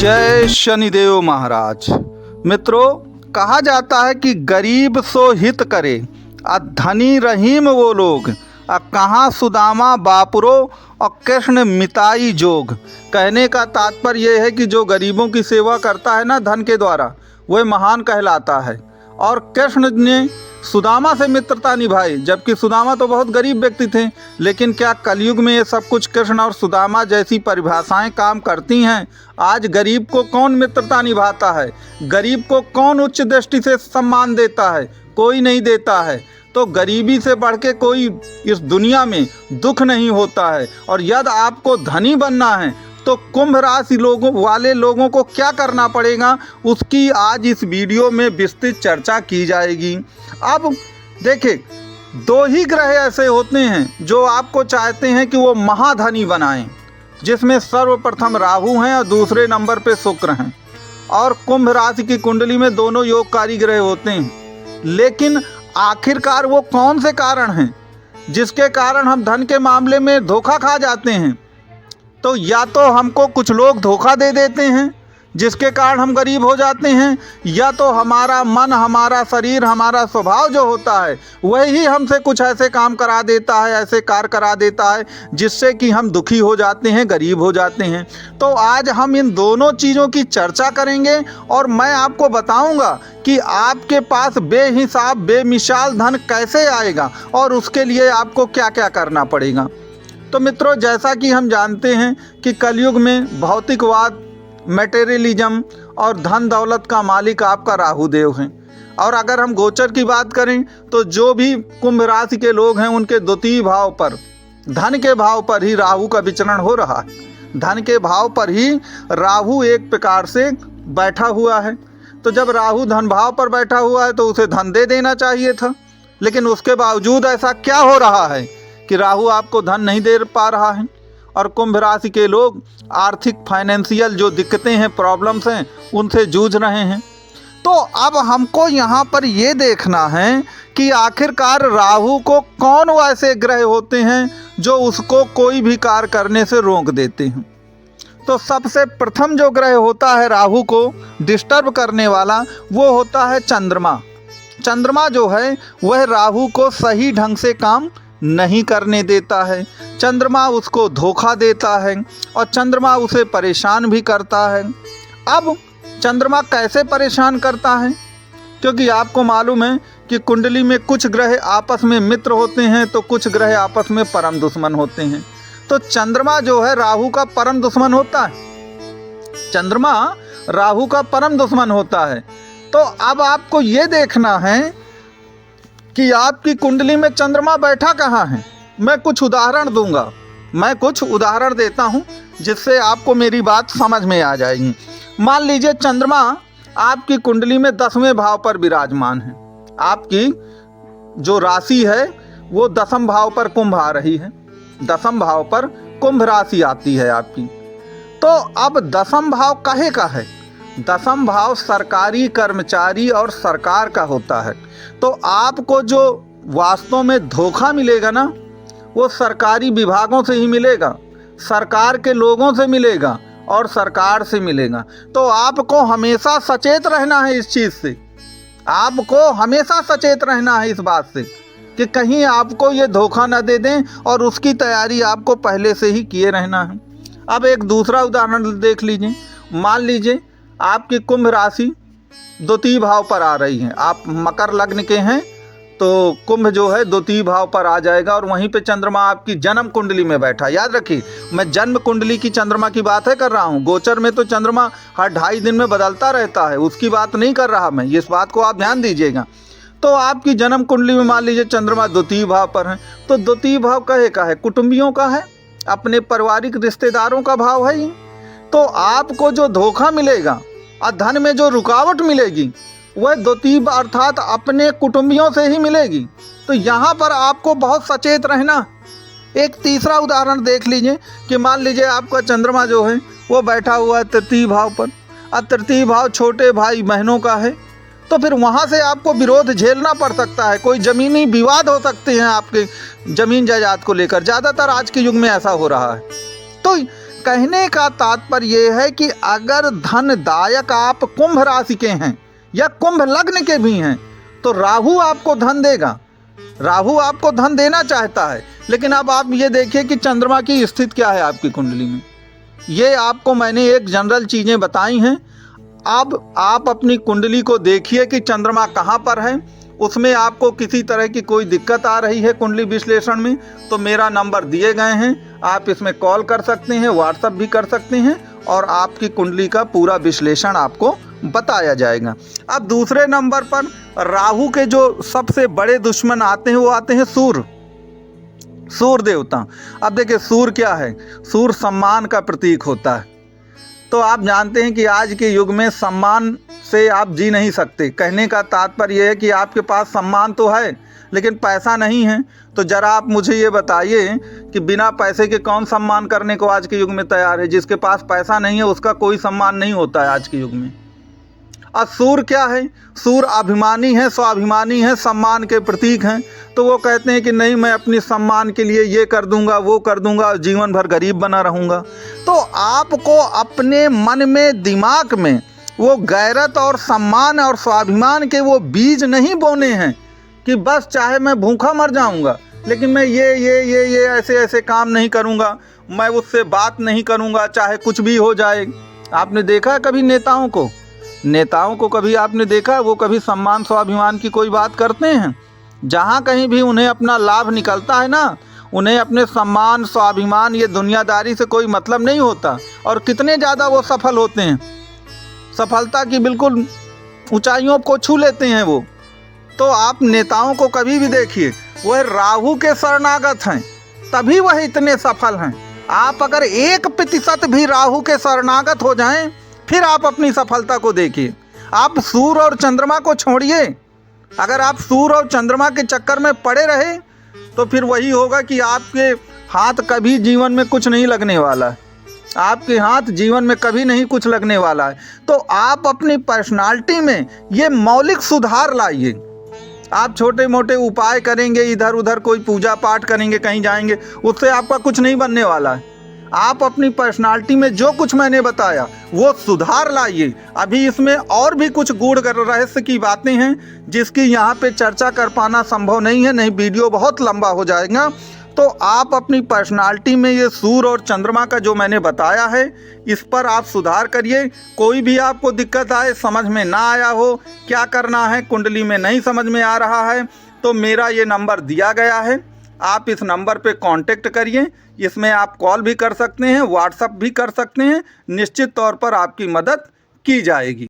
जय शनिदेव महाराज। मित्रों, कहा जाता है कि गरीब सो हित करे, धनी रहीम वो लोग, कहाँ सुदामा बापुरो और कृष्ण मिताई जोग। कहने का तात्पर्य यह है कि जो गरीबों की सेवा करता है ना धन के द्वारा, वह महान कहलाता है। और कृष्ण ने सुदामा से मित्रता निभाई, जबकि सुदामा तो बहुत गरीब व्यक्ति थे। लेकिन क्या कलयुग में ये सब कुछ कृष्ण और सुदामा जैसी परिभाषाएं काम करती हैं? आज गरीब को कौन मित्रता निभाता है? गरीब को कौन उच्च दृष्टि से सम्मान देता है? कोई नहीं देता है। तो गरीबी से बढ़ के कोई इस दुनिया में दुख नहीं होता है। और यदि आपको धनी बनना है तो कुंभ राशि वाले लोगों को क्या करना पड़ेगा, उसकी आज इस वीडियो में विस्तृत चर्चा की जाएगी। अब देखिए, दो ही ग्रह ऐसे होते हैं जो आपको चाहते हैं कि वो महाधनी बनाएं, जिसमें सर्वप्रथम राहु हैं और दूसरे नंबर पे शुक्र हैं। और कुंभ राशि की कुंडली में दोनों योगकारी ग्रह होते हैं। लेकिन आखिरकार वो कौन से कारण हैं जिसके कारण हम धन के मामले में धोखा खा जाते हैं? तो या तो हमको कुछ लोग धोखा दे देते हैं जिसके कारण हम गरीब हो जाते हैं, या तो हमारा मन, हमारा शरीर, हमारा स्वभाव जो होता है वही हमसे कुछ ऐसे काम करा देता है, ऐसे कार्य करा देता है जिससे कि हम दुखी हो जाते हैं, गरीब हो जाते हैं। तो आज हम इन दोनों चीज़ों की चर्चा करेंगे और मैं आपको बताऊंगा कि आपके पास बेहिसाब बेमिसाल धन कैसे आएगा और उसके लिए आपको क्या क्या करना पड़ेगा। तो मित्रों, जैसा कि हम जानते हैं कि कलयुग में भौतिकवाद, मटेरियलिज्म और धन दौलत का मालिक आपका राहु देव हैं। और अगर हम गोचर की बात करें तो जो भी कुंभ राशि के लोग हैं उनके द्वितीय भाव पर, धन के भाव पर ही राहु का विचरण हो रहा है। धन के भाव पर ही राहु एक प्रकार से बैठा हुआ है। तो जब राहु धन भाव पर बैठा हुआ है तो उसे धन दे देना चाहिए था। लेकिन उसके बावजूद ऐसा क्या हो रहा है कि राहु आपको धन नहीं दे पा रहा है। और कुंभ राशि के लोग आर्थिक फाइनेंशियल जो दिक्कतें हैं, प्रॉब्लम्स हैं, उनसे जूझ रहे हैं। तो अब हमको यहाँ पर ये देखना है कि आखिरकार राहु को कौन वैसे ग्रह होते हैं जो उसको कोई भी कार्य करने से रोक देते हैं। तो सबसे प्रथम जो ग्रह होता है राहु को डिस्टर्ब करने वाला, वो होता है चंद्रमा। चंद्रमा जो है वह राहु को सही ढंग से काम नहीं करने देता है। चंद्रमा उसको धोखा देता है और चंद्रमा उसे परेशान भी करता है। अब चंद्रमा कैसे परेशान करता है? क्योंकि आपको मालूम है कि कुंडली में कुछ ग्रह आपस में मित्र होते हैं तो कुछ ग्रह आपस में परम दुश्मन होते हैं। तो चंद्रमा जो है राहु का परम दुश्मन होता है। चंद्रमा राहु का परम दुश्मन होता है। तो अब आपको ये देखना है कि आपकी कुंडली में चंद्रमा बैठा कहाँ है। मैं कुछ उदाहरण दूंगा, मैं कुछ उदाहरण देता हूँ जिससे आपको मेरी बात समझ में आ जाएगी। मान लीजिए चंद्रमा आपकी कुंडली में 10वें भाव पर विराजमान है। आपकी जो राशि है वो 10वें भाव पर कुंभ आ रही है। 10वें भाव पर कुंभ राशि आती है आपकी। तो अब 10वां भाव काहे का है? 10वां भाव सरकारी कर्मचारी और सरकार का होता है। तो आपको जो वास्तव में धोखा मिलेगा ना, वो सरकारी विभागों से ही मिलेगा, सरकार के लोगों से मिलेगा और सरकार से मिलेगा। तो आपको हमेशा सचेत रहना है इस चीज़ से। आपको हमेशा सचेत रहना है इस बात से कि कहीं आपको ये धोखा न दे दें, और उसकी तैयारी आपको पहले से ही किए रहना है। अब एक दूसरा उदाहरण देख लीजिए। मान लीजिए आपकी कुंभ राशि द्वितीय भाव पर आ रही है। आप मकर लग्न के हैं तो कुंभ जो है द्वितीय भाव पर आ जाएगा और वहीं पे चंद्रमा आपकी जन्म कुंडली में बैठा। याद रखिए, मैं जन्म कुंडली की चंद्रमा की बात है कर रहा हूँ। गोचर में तो चंद्रमा हर 2.5 दिन में बदलता रहता है, उसकी बात नहीं कर रहा मैं। इस बात को आप ध्यान दीजिएगा। तो आपकी जन्म कुंडली में मान लीजिए चंद्रमा द्वितीय भाव पर है। तो द्वितीय भाव कहे का है? कुटुंबियों का है, अपने पारिवारिक रिश्तेदारों का भाव है। तो आपको जो धोखा मिलेगा और धन में जो रुकावट मिलेगी वह द्वितीय अर्थात अपने कुटुंबियों से ही मिलेगी। तो यहाँ पर आपको बहुत सचेत रहना। एक तीसरा उदाहरण देख लीजिए कि मान लीजिए आपका चंद्रमा जो है वो बैठा हुआ है तृतीय भाव पर, और तृतीय भाव छोटे भाई बहनों का है। तो फिर वहाँ से आपको विरोध झेलना पड़ सकता है। कोई ज़मीनी विवाद हो सकते हैं आपके ज़मीन जायदाद को लेकर। ज़्यादातर आज के युग में ऐसा हो रहा है। तो कहने का तात्पर्य ये है कि अगर धनदायक आप कुंभ राशि के हैं या कुंभ लग्न के भी हैं तो राहु आपको धन देगा, राहु आपको धन देना चाहता है। लेकिन अब आप ये देखिए कि चंद्रमा की स्थिति क्या है आपकी कुंडली में। ये आपको मैंने एक जनरल चीज़ें बताई हैं। अब आप अपनी कुंडली को देखिए कि चंद्रमा कहाँ पर है। उसमें आपको किसी तरह की कोई दिक्कत आ रही है कुंडली विश्लेषण में तो मेरा नंबर दिए गए हैं, आप इसमें कॉल कर सकते हैं, व्हाट्सएप भी कर सकते हैं और आपकी कुंडली का पूरा विश्लेषण आपको बताया जाएगा। अब दूसरे नंबर पर राहु के जो सबसे बड़े दुश्मन आते हैं वो आते हैं सूर्य, सूर्य देवता। अब देखिए सूर्य क्या है, सूर्य सम्मान का प्रतीक होता है। तो आप जानते हैं कि आज के युग में सम्मान से आप जी नहीं सकते। कहने का तात्पर्य यह है कि आपके पास सम्मान तो है लेकिन पैसा नहीं है। तो ज़रा आप मुझे ये बताइए कि बिना पैसे के कौन सम्मान करने को आज के युग में तैयार है। जिसके पास पैसा नहीं है उसका कोई सम्मान नहीं होता है आज के युग में। और सूर्य क्या है, सूर्य अभिमानी है, स्वाभिमानी है, सम्मान के प्रतीक हैं। तो वो कहते हैं कि नहीं मैं अपनी सम्मान के लिए ये कर दूंगा वो कर दूंगा, जीवन भर गरीब बना रहूँगा। तो आपको अपने मन में दिमाग में वो गैरत और सम्मान और स्वाभिमान के वो बीज नहीं बोने हैं कि बस चाहे मैं भूखा मर जाऊंगा लेकिन मैं ये ऐसे ऐसे काम नहीं करूंगा, मैं उससे बात नहीं करूंगा चाहे कुछ भी हो जाए। आपने देखा कभी नेताओं को कभी आपने देखा वो कभी सम्मान स्वाभिमान की कोई बात करते हैं? जहाँ कहीं भी उन्हें अपना लाभ निकलता है ना, उन्हें अपने सम्मान स्वाभिमान ये दुनियादारी से कोई मतलब नहीं होता। और कितने ज़्यादा वो सफल होते हैं, सफलता की बिल्कुल ऊंचाइयों को छू लेते हैं वो। तो आप नेताओं को कभी भी देखिए वह राहु के शरणागत हैं तभी वह इतने सफल हैं। आप अगर 1% भी राहु के शरणागत हो जाएं फिर आप अपनी सफलता को देखिए। आप सूर्य और चंद्रमा को छोड़िए, अगर आप सूर्य और चंद्रमा के चक्कर में पड़े रहे तो फिर वही होगा कि आपके हाथ कभी जीवन में कुछ नहीं लगने वाला है, आपके हाथ जीवन में कभी नहीं कुछ लगने वाला है। तो आप अपनी पर्सनालिटी में ये मौलिक सुधार लाइए। आप छोटे मोटे उपाय करेंगे, इधर उधर कोई पूजा पाठ करेंगे, कहीं जाएंगे, उससे आपका कुछ नहीं बनने वाला है। आप अपनी पर्सनालिटी में जो कुछ मैंने बताया वो सुधार लाइए। अभी इसमें और भी कुछ गूढ़ रहस्य की बातें हैं जिसकी यहाँ पे चर्चा कर पाना संभव नहीं है, नहीं वीडियो बहुत लंबा हो जाएगा। तो आप अपनी पर्सनालिटी में ये सूर्य और चंद्रमा का जो मैंने बताया है इस पर आप सुधार करिए। कोई भी आपको दिक्कत आए, समझ में ना आया हो, क्या करना है कुंडली में नहीं समझ में आ रहा है, तो मेरा ये नंबर दिया गया है, आप इस नंबर पे कांटेक्ट करिए। इसमें आप कॉल भी कर सकते हैं, व्हाट्सएप भी कर सकते हैं। निश्चित तौर पर आपकी मदद की जाएगी।